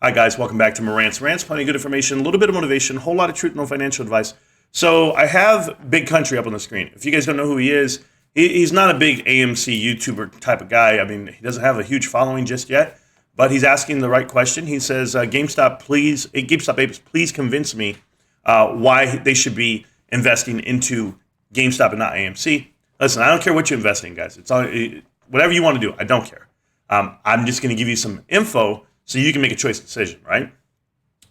Hi guys, welcome back to Marant's Rants. Plenty of good information, a little bit of motivation, a whole lot of truth, no financial advice. So I have Big Country up on the screen. If you guys don't know who he is, he's not a big AMC YouTuber type of guy. I mean, he doesn't have a huge following just yet, but he's asking the right question. He says, GameStop apes, please convince me why they should be investing into GameStop and not AMC. Listen, I don't care what you invest in, guys. It's all, whatever you want to do. I don't care. I'm just going to give you some info so you can make a choice decision, right?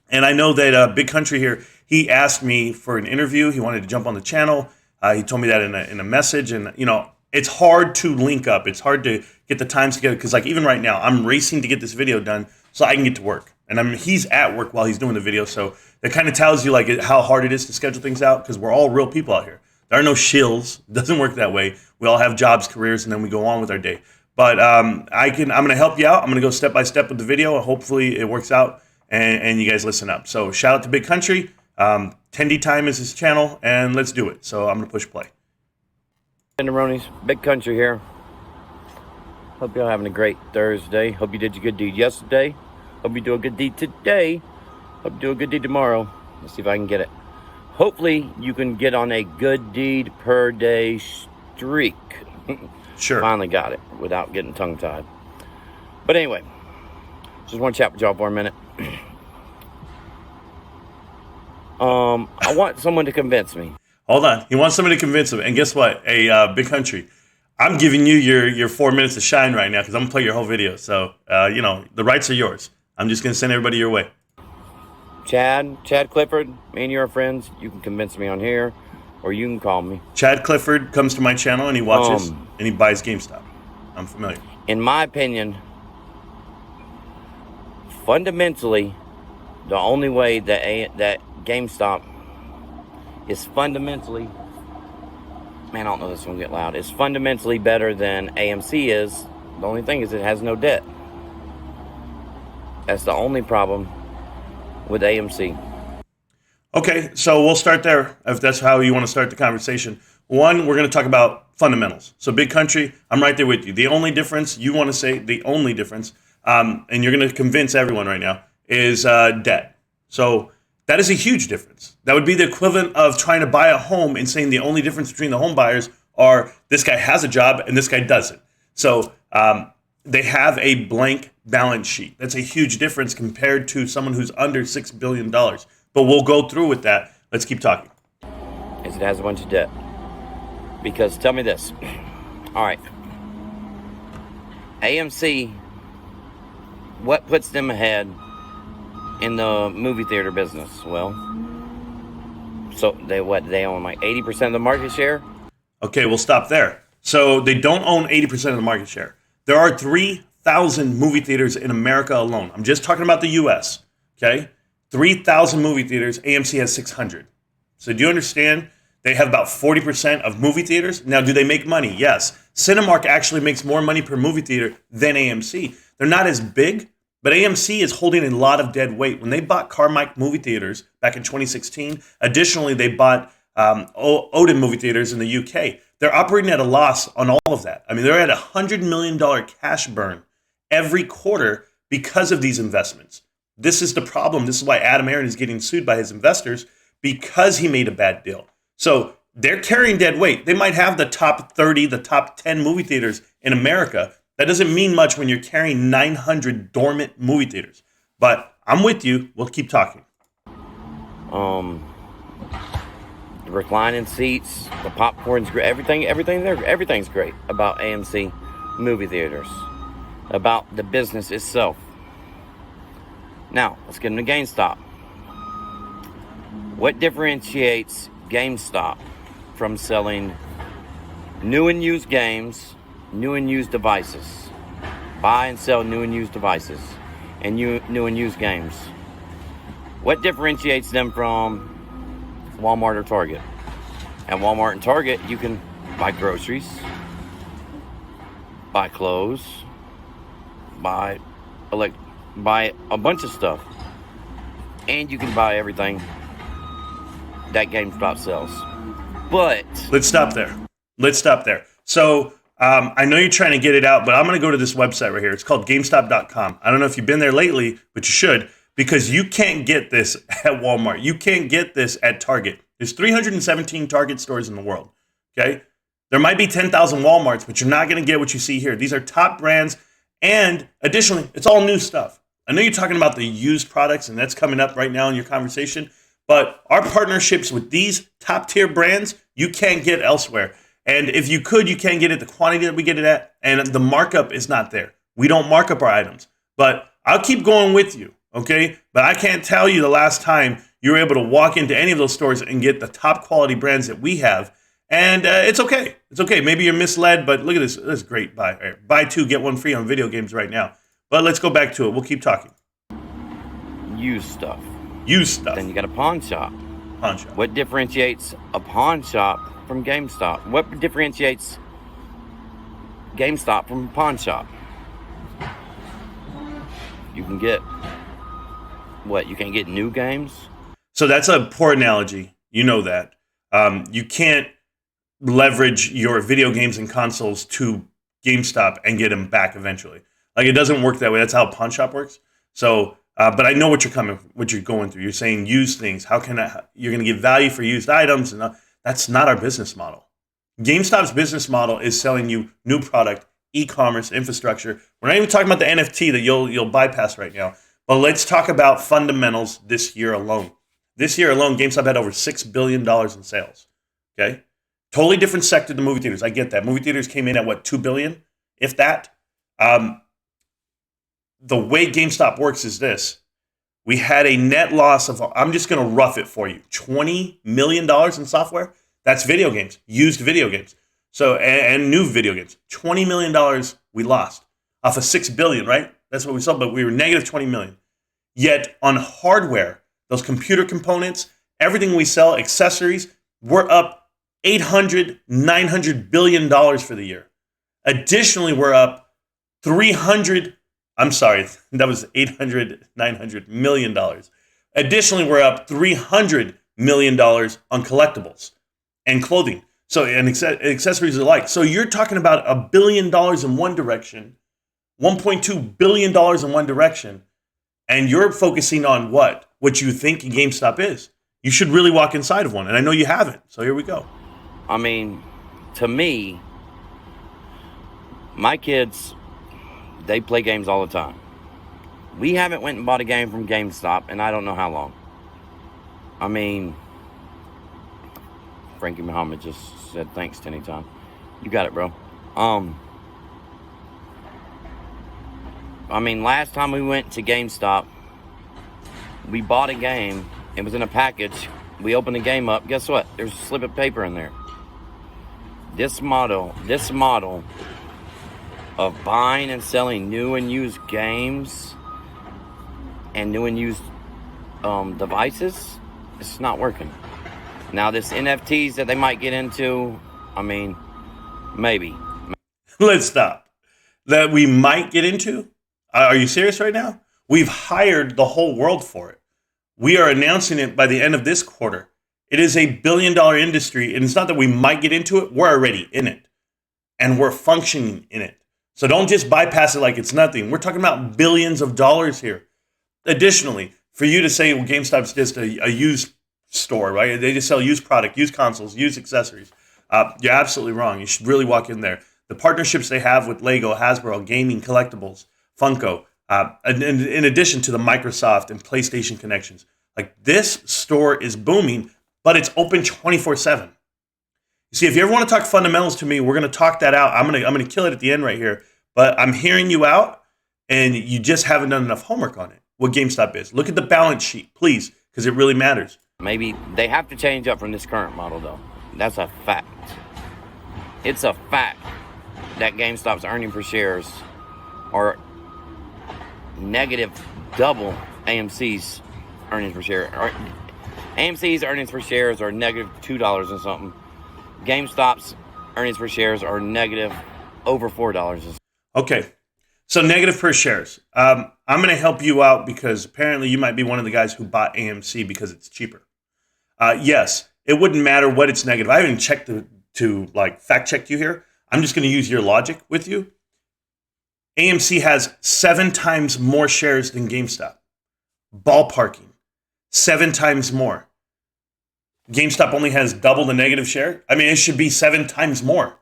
And I know that Big Country here, he asked me for an interview. He wanted to jump on the channel. He told me that in a message. And, you know, it's hard to link up. It's hard to get the times together because, like, even right now, I'm racing to get this video done so I can get to work. And he's at work while he's doing the video. So that kind of tells you, like, how hard it is to schedule things out because we're all real people out here. There are no shills. It doesn't work that way. We all have jobs, careers, and then we go on with our day. But I'm going to help you out. I'm going to go step by step with the video. Hopefully it works out and you guys listen up. So shout out to Big Country. 10D Time is his channel, and let's do it. So I'm going to push play. Tenderonis, Big Country here. Hope you're having a great Thursday. Hope you did your good deed yesterday. Hope you do a good deed today. Hope you do a good deed tomorrow. Let's see if I can get it. Hopefully you can get on a good deed per day streak. Sure. Finally got it without getting tongue-tied. But anyway, just want to chat with y'all for a minute. I want someone to convince me. Hold on. He wants somebody to convince him. And guess what? Big Country, I'm giving you your 4 minutes to shine right now because I'm going to play your whole video. So, you know, the rights are yours. I'm just going to send everybody your way. Chad Clifford, me and you are friends. You can convince me on here, or you can call me. Chad Clifford comes to my channel and he watches and he buys GameStop. I'm familiar. In my opinion, fundamentally, the only way that GameStop is fundamentally, man, I don't know if this one will get loud. It's fundamentally better than AMC is. The only thing is it has no debt. That's the only problem with AMC. Okay, so we'll start there if that's how you want to start the conversation. One, we're going to talk about fundamentals. So Big Country, I'm right there with you. The only difference, you want to say the only difference, and you're going to convince everyone right now, is debt. So that is a huge difference. That would be the equivalent of trying to buy a home and saying the only difference between the home buyers are this guy has a job and this guy doesn't. So they have a blank balance sheet. That's a huge difference compared to someone who's under $6 billion. But we'll go through with that. Let's keep talking. Is it has a bunch of debt. Because tell me this. All right. AMC, what puts them ahead in the movie theater business? Well, so they own like 80% of the market share? Okay, we'll stop there. So they don't own 80% of the market share. There are 3,000 movie theaters in America alone. I'm just talking about the US, okay? 3,000 movie theaters, AMC has 600. So do you understand? They have about 40% of movie theaters. Now, do they make money? Yes. Cinemark actually makes more money per movie theater than AMC. They're not as big, but AMC is holding a lot of dead weight. When they bought Carmike movie theaters back in 2016, additionally, they bought Odin movie theaters in the UK. They're operating at a loss on all of that. I mean, they're at a $100 million cash burn every quarter because of these investments. This is the problem. This is why Adam Aaron is getting sued by his investors because he made a bad deal. So they're carrying dead weight. They might have the top 30, the top 10 movie theaters in America. That doesn't mean much when you're carrying 900 dormant movie theaters. But I'm with you. We'll keep talking. The reclining seats, the popcorn's great. Everything's great about AMC movie theaters, about the business itself. Now, let's get into GameStop. What differentiates GameStop from selling new and used games, new and used devices? Buy and sell new and used devices and new and used games. What differentiates them from Walmart or Target? At Walmart and Target, you can buy groceries, buy clothes, buy a bunch of stuff, and you can buy everything that GameStop sells. But let's stop there. So I know you're trying to get it out, but I'm going to go to this website right here. It's called GameStop.com. I don't know if you've been there lately, but you should. because you can't get this at Walmart. You can't get this at Target. There's 317 Target stores in the world, okay? There might be 10,000 Walmarts, but you're not going to get what you see here. These are top brands, and additionally, it's all new stuff. I know you're talking about the used products, and that's coming up right now in your conversation, but our partnerships with these top-tier brands, you can't get elsewhere. And if you could, you can't get it the quantity that we get it at, and the markup is not there. We don't mark up our items. But I'll keep going with you, okay? But I can't tell you the last time you were able to walk into any of those stores and get the top quality brands that we have. And it's okay. It's okay. Maybe you're misled, but look at this. This is great. Buy two, get one free on video games right now. But let's go back to it. We'll keep talking. Used stuff. Used stuff. Then you got a pawn shop. Pawn shop. What differentiates a pawn shop from GameStop? What differentiates GameStop from a pawn shop? You can get what? You can get new games? So that's a poor analogy. You know that. You can't leverage your video games and consoles to GameStop and get them back eventually. Like, it doesn't work that way. That's how a pawn shop works. So, but I know what you're going through. You're saying used things. How can you're going to give value for used items? And that's not our business model. GameStop's business model is selling you new product, e-commerce, infrastructure. We're not even talking about the NFT that you'll bypass right now. But let's talk about fundamentals this year alone. This year alone, GameStop had over $6 billion in sales. Okay? Totally different sector than movie theaters. I get that. Movie theaters came in at what, $2 billion, if that? The way GameStop works is this. We had a net loss of, I'm just going to rough it for you, $20 million in software. That's video games, used video games. So, and new video games. $20 million we lost off of $6 billion, right? That's what we saw, but we were negative $20 million. Yet on hardware, those computer components, everything we sell, accessories, we're up $800-900 billion for the year. Additionally, we're up that was $800-900 million. Additionally, we're up $300 million on collectibles and clothing. So, and accessories alike. So you're talking about $1 billion in one direction, $1.2 billion in one direction, and you're focusing on what you think GameStop is. You should really walk inside of one, and I know you haven't. So here we go. I mean, to me, my kids, they play games all the time. We haven't went and bought a game from GameStop, and I don't know how long. I mean, Frankie Muhammad just said thanks to anytime. You got it, bro. I mean, last time we went to GameStop, we bought a game. It was in a package. We opened the game up. Guess what? There's a slip of paper in there. This model of buying and selling new and used games and new and used devices, it's not working. Now, this NFTs that they might get into, I mean, maybe. Let's stop. That we might get into? Are you serious right now? We've hired the whole world for it. We are announcing it by the end of this quarter. It is $1 billion industry, and it's not that we might get into it. We're already in it, and we're functioning in it. So don't just bypass it like it's nothing. We're talking about billions of dollars here. Additionally, for you to say, well, GameStop's just a used store, right? They just sell used product, used consoles, used accessories. You're absolutely wrong. You should really walk in there. The partnerships they have with Lego, Hasbro, gaming, collectibles, Funko, in addition to the Microsoft and PlayStation connections. Like, this store is booming, but it's open 24/7. You see, if you ever want to talk fundamentals to me, we're going to talk that out. I'm going to kill it at the end right here. But I'm hearing you out, and you just haven't done enough homework on it. What GameStop is. Look at the balance sheet, please, because it really matters. Maybe they have to change up from this current model, though. That's a fact. It's a fact that GameStop's earnings per shares are negative double AMC's earnings per share. AMC's earnings per shares are negative $2 and something. GameStop's earnings per shares are negative over $4. Okay, so negative per shares. I'm going to help you out because apparently you might be one of the guys who bought AMC because it's cheaper. Yes, it wouldn't matter what it's negative. I haven't checked to fact check you here. I'm just going to use your logic with you. AMC has 7 times more shares than GameStop. Ballparking, 7 times more. GameStop only has double the negative share. I mean, it should be 7 times more.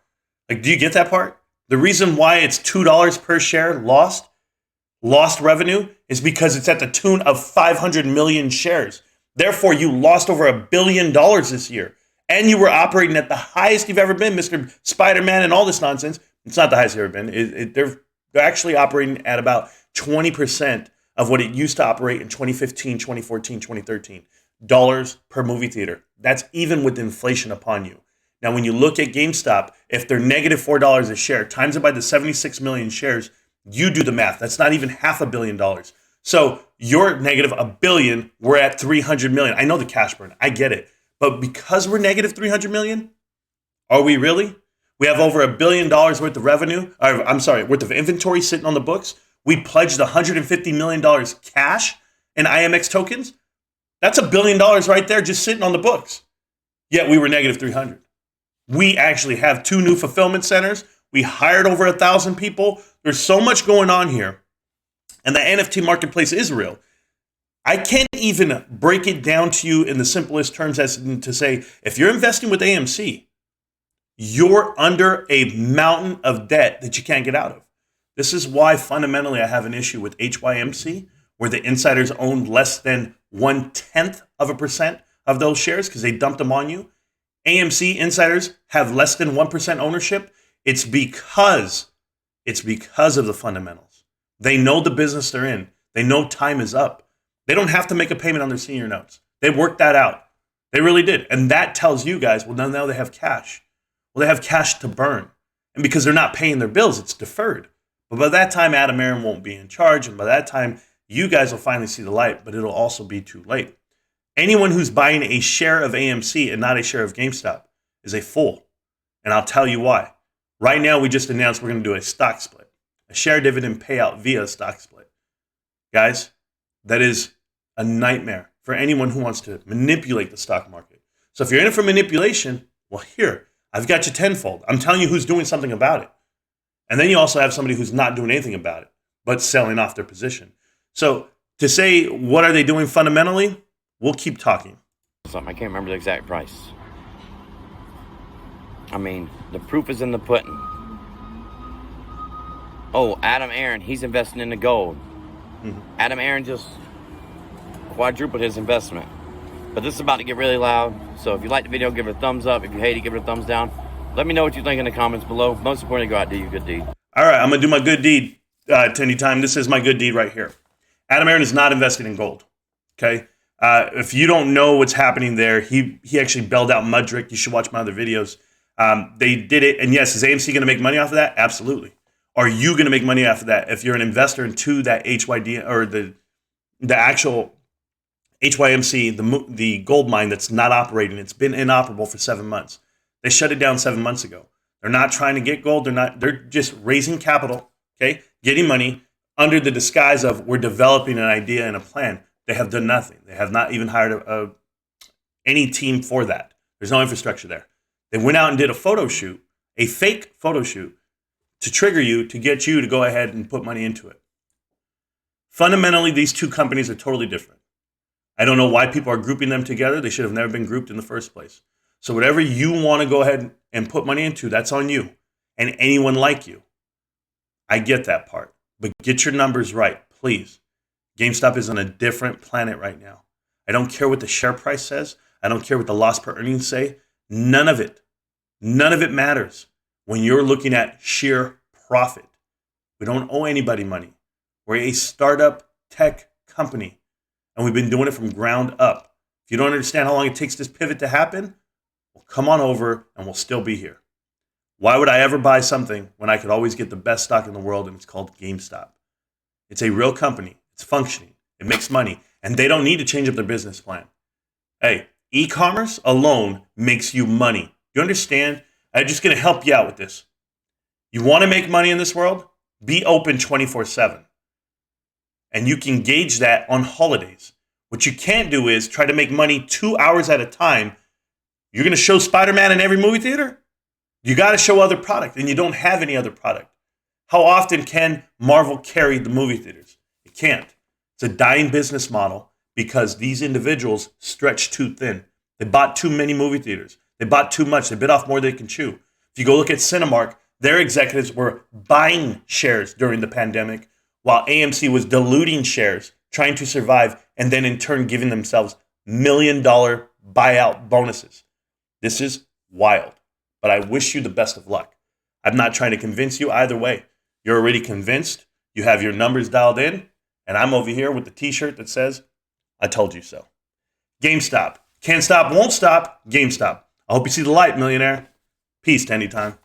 Like, do you get that part? The reason why it's $2 per share lost revenue is because it's at the tune of 500 million shares. Therefore, you lost over $1 billion this year. And you were operating at the highest you've ever been, Mr. Spider-Man and all this nonsense. It's not the highest you've ever been. They're actually operating at about 20% of what it used to operate in 2015, 2014, 2013. Dollars per movie theater. That's even with inflation upon you. Now, when you look at GameStop, if they're negative $4 a share, times it by the 76 million shares, you do the math. That's not even $500 million. So you're negative $1 billion. We're at 300 million. I know the cash burn. I get it. But because we're negative 300 million, are we really? We have over $1 billion worth of revenue. Worth of inventory sitting on the books. We pledged $150 million cash in IMX tokens. That's $1 billion right there just sitting on the books. Yet we were negative 300. We actually have 2 new fulfillment centers. We hired over 1,000 people. There's so much going on here. And the NFT marketplace is real. I can't even break it down to you in the simplest terms as to say, if you're investing with AMC, you're under a mountain of debt that you can't get out of. This is why fundamentally I have an issue with HYMC, where the insiders own less than 0.1% of those shares because they dumped them on you. AMC insiders have less than 1% ownership. It's because of the fundamentals. They know the business they're in. They know time is up. They don't have to make a payment on their senior notes. They worked that out. They really did. And that tells you guys, well, now they have cash. Well, they have cash to burn. And because they're not paying their bills, it's deferred. But by that time, Adam Aaron won't be in charge. And by that time, you guys will finally see the light, but it'll also be too late. Anyone who's buying a share of AMC and not a share of GameStop is a fool. And I'll tell you why. Right now, we just announced we're going to do a stock split, a share dividend payout via stock split. Guys, that is a nightmare for anyone who wants to manipulate the stock market. So if you're in it for manipulation, well, here, I've got you tenfold. I'm telling you who's doing something about it. And then you also have somebody who's not doing anything about it, but selling off their position. So to say, what are they doing fundamentally? We'll keep talking. Something, I can't remember the exact price. I mean, the proof is in the pudding. Oh, Adam Aaron, he's investing in the gold. Mm-hmm. Adam Aaron just quadrupled his investment. But this is about to get really loud. So if you like the video, give it a thumbs up. If you hate it, give it a thumbs down. Let me know what you think in the comments below. Most importantly, go out and do your good deed. All right, I'm going to do my good deed, Tindy Time. This is my good deed right here. Adam Aaron is not investing in gold, okay? If you don't know what's happening there, he actually bailed out Mudrick. You should watch my other videos. They did it, and yes, is AMC going to make money off of that? Absolutely. Are you going to make money off of that if you're an investor into that HYD or the actual HYMC, the gold mine that's not operating? It's been inoperable for 7 months. They shut it down 7 months ago. They're not trying to get gold. They're just raising capital, okay, getting money under the disguise of we're developing an idea and a plan. They have done nothing. They have not even hired any team for that. There's no infrastructure there. They went out and did a photo shoot, a fake photo shoot, to trigger you, to get you to go ahead and put money into it. Fundamentally, these two companies are totally different. I don't know why people are grouping them together. They should have never been grouped in the first place. So whatever you want to go ahead and put money into, that's on you and anyone like you. I get that part. But get your numbers right, please. GameStop is on a different planet right now. I don't care what the share price says. I don't care what the loss per earnings say. None of it matters when you're looking at sheer profit. We don't owe anybody money. We're a startup tech company, and we've been doing it from ground up. If you don't understand how long it takes this pivot to happen, well, come on over and we'll still be here. Why would I ever buy something when I could always get the best stock in the world, and it's called GameStop? It's a real company. It's functioning. It makes money, and they don't need to change up their business plan. Hey, e-commerce alone makes you money. You understand? I'm just going to help you out with this. You want to make money in this world? Be open 24/7. And you can gauge that on holidays. What you can't do is try to make money 2 hours at a time. You're going to show Spider-Man in every movie theater? You got to show other product, and you don't have any other product. How often can Marvel carry the movie theaters? It can't. It's a dying business model because these individuals stretched too thin. They bought too many movie theaters. They bought too much. They bit off more than they can chew. If you go look at Cinemark, their executives were buying shares during the pandemic while AMC was diluting shares, trying to survive, and then in turn giving themselves $1 million buyout bonuses. This is wild, but I wish you the best of luck. I'm not trying to convince you either way. You're already convinced. You have your numbers dialed in, and I'm over here with the t-shirt that says, I told you so. GameStop. Can't stop, won't stop. GameStop. I hope you see the light, millionaire. Peace to anytime.